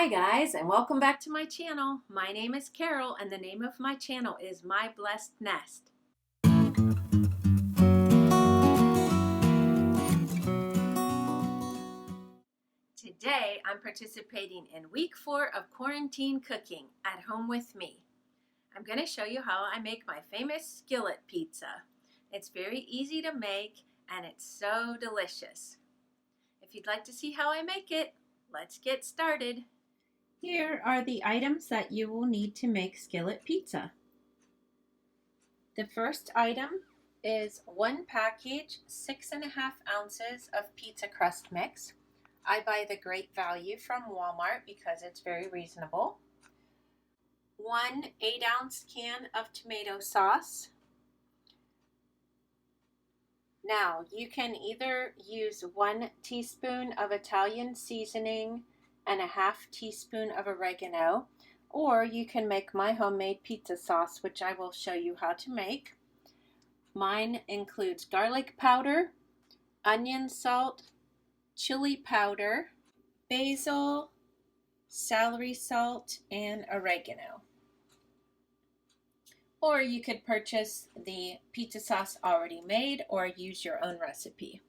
Hi guys, and welcome back to my channel. My name is Carol and the name of my channel is My Blessed Nest. Today I'm participating in week 4 of quarantine cooking at home with me. I'm going to show you how I make my famous skillet pizza. It's very easy to make and it's so delicious. If you'd like to see how I make it, let's get started. Here are the items that you will need to make skillet pizza. The first item is 1 package, 6.5 ounces of pizza crust mix. I buy the Great Value from Walmart because it's very reasonable. 1 8-ounce can of tomato sauce. Now, you can either use 1 teaspoon of Italian seasoning and a 1/2 teaspoon of oregano, or you can make my homemade pizza sauce, which I will show you how to make. Mine includes garlic powder, onion salt, chili powder, basil, celery salt, and oregano. Or you could purchase the pizza sauce already made or use your own recipe.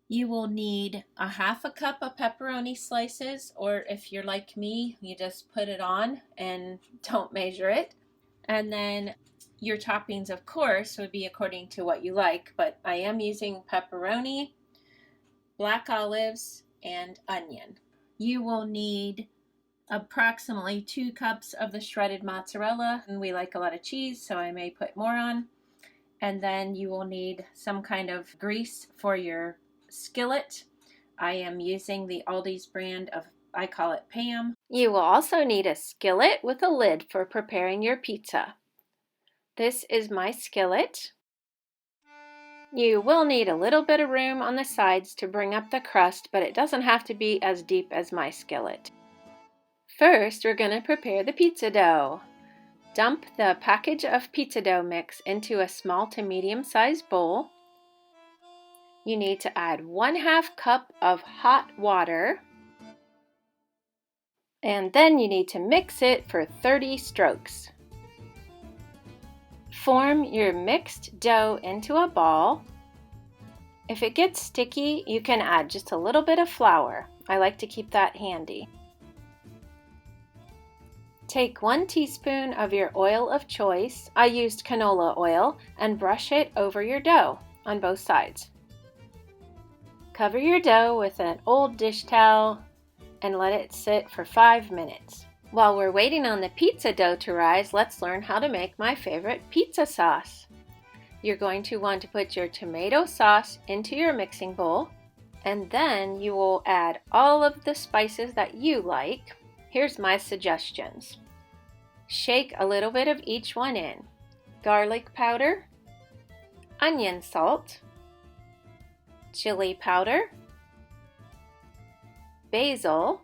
You will need a 1/2 cup of pepperoni slices, or if you're like me, you just put it on and don't measure it. And then your toppings, of course, would be according to what you like, but I am using pepperoni, black olives, and onion. You will need approximately 2 cups of the shredded mozzarella, and we like a lot of cheese, so I may put more on. And then you will need some kind of grease for your skillet. I am using the Aldi's brand of, I call it Pam. You will also need a skillet with a lid for preparing your pizza. This is my skillet. You will need a little bit of room on the sides to bring up the crust, but it doesn't have to be as deep as my skillet. First, we're going to prepare the pizza dough. Dump the package of pizza dough mix into a small to medium-sized bowl. You need to add 1/2 cup of hot water, and then you need to mix it for 30 strokes. Form your mixed dough into a ball. If it gets sticky, you can add just a little bit of flour. I like to keep that handy. Take 1 teaspoon of your oil of choice, I used canola oil, and brush it over your dough on both sides. Cover your dough with an old dish towel and let it sit for 5 minutes. While we're waiting on the pizza dough to rise, let's learn how to make my favorite pizza sauce. You're going to want to put your tomato sauce into your mixing bowl, and then you will add all of the spices that you like. Here's my suggestions. Shake a little bit of each one in. Garlic powder, onion salt, chili powder, basil,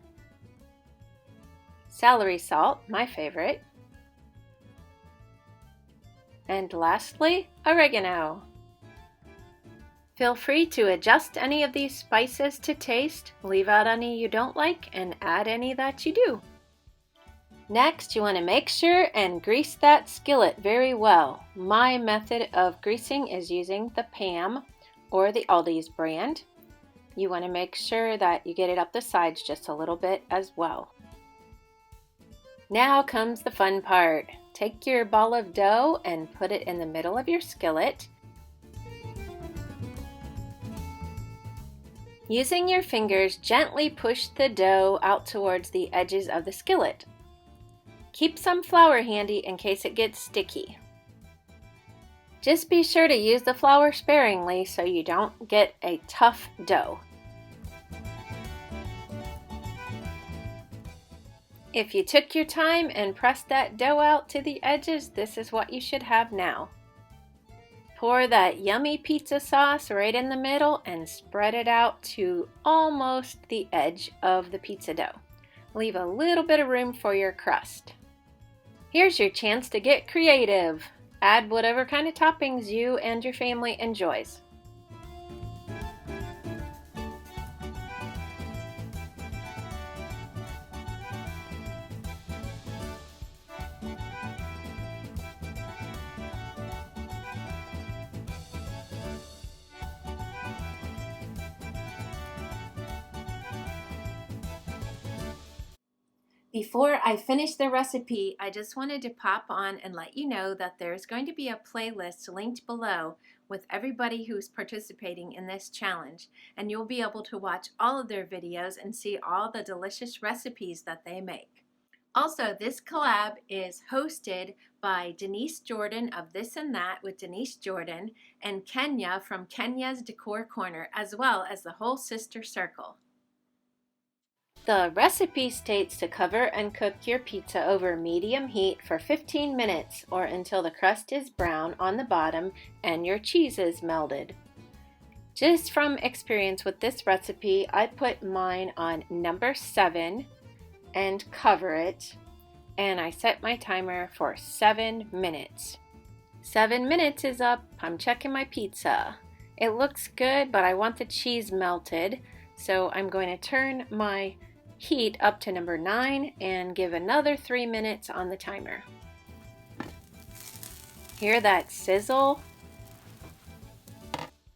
celery salt, my favorite, and lastly, oregano. Feel free to adjust any of these spices to taste, leave out any you don't like, and add any that you do. Next, you want to make sure and grease that skillet very well. My method of greasing is using the Pam or the Aldi's brand. You want to make sure that you get it up the sides just a little bit as well. Now comes the fun part. Take your ball of dough and put it in the middle of your skillet. Using your fingers, gently push the dough out towards the edges of the skillet. Keep some flour handy in case it gets sticky. Just be sure to use the flour sparingly so you don't get a tough dough. If you took your time and pressed that dough out to the edges, this is what you should have now. Pour that yummy pizza sauce right in the middle and spread it out to almost the edge of the pizza dough. Leave a little bit of room for your crust. Here's your chance to get creative. Add whatever kind of toppings you and your family enjoys. Before I finish the recipe, I just wanted to pop on and let you know that there's going to be a playlist linked below with everybody who's participating in this challenge, and you'll be able to watch all of their videos and see all the delicious recipes that they make. Also, this collab is hosted by Denise Jordan of This and That with Denise Jordan and Kenya from Kenya's Decor Corner, as well as the whole sister circle. The recipe states to cover and cook your pizza over medium heat for 15 minutes or until the crust is brown on the bottom and your cheese is melted. Just from experience with this recipe, I put mine on number 7 and cover it, and I set my timer for 7 minutes. 7 minutes is up. I'm checking my pizza. It looks good, but I want the cheese melted, so I'm going to turn my heat up to number 9 and give another 3 minutes on the timer. Hear that sizzle?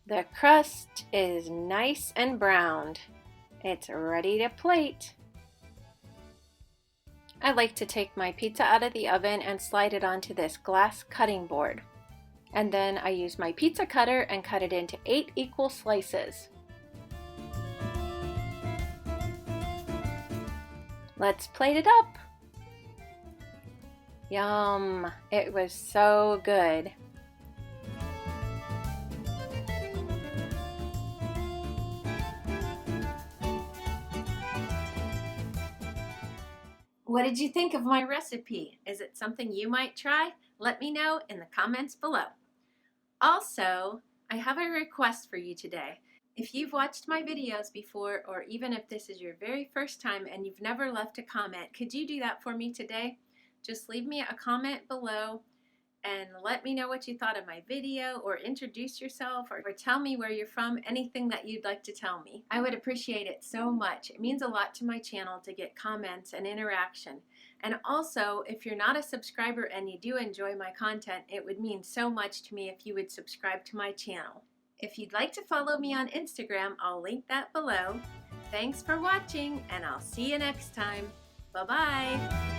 The crust is nice and browned. It's ready to plate. I like to take my pizza out of the oven and slide it onto this glass cutting board. And then I use my pizza cutter and cut it into 8 equal slices. Let's plate it up. Yum! It was so good. What did you think of my recipe? Is it something you might try? Let me know in the comments below. Also, I have a request for you today. If you've watched my videos before, or even if this is your very first time and you've never left a comment, could you do that for me today? Just leave me a comment below and let me know what you thought of my video, or introduce yourself, or tell me where you're from, anything that you'd like to tell me. I would appreciate it so much. It means a lot to my channel to get comments and interaction. And also, if you're not a subscriber and you do enjoy my content, it would mean so much to me if you would subscribe to my channel. If you'd like to follow me on Instagram, I'll link that below. Thanks for watching, and I'll see you next time. Bye-bye.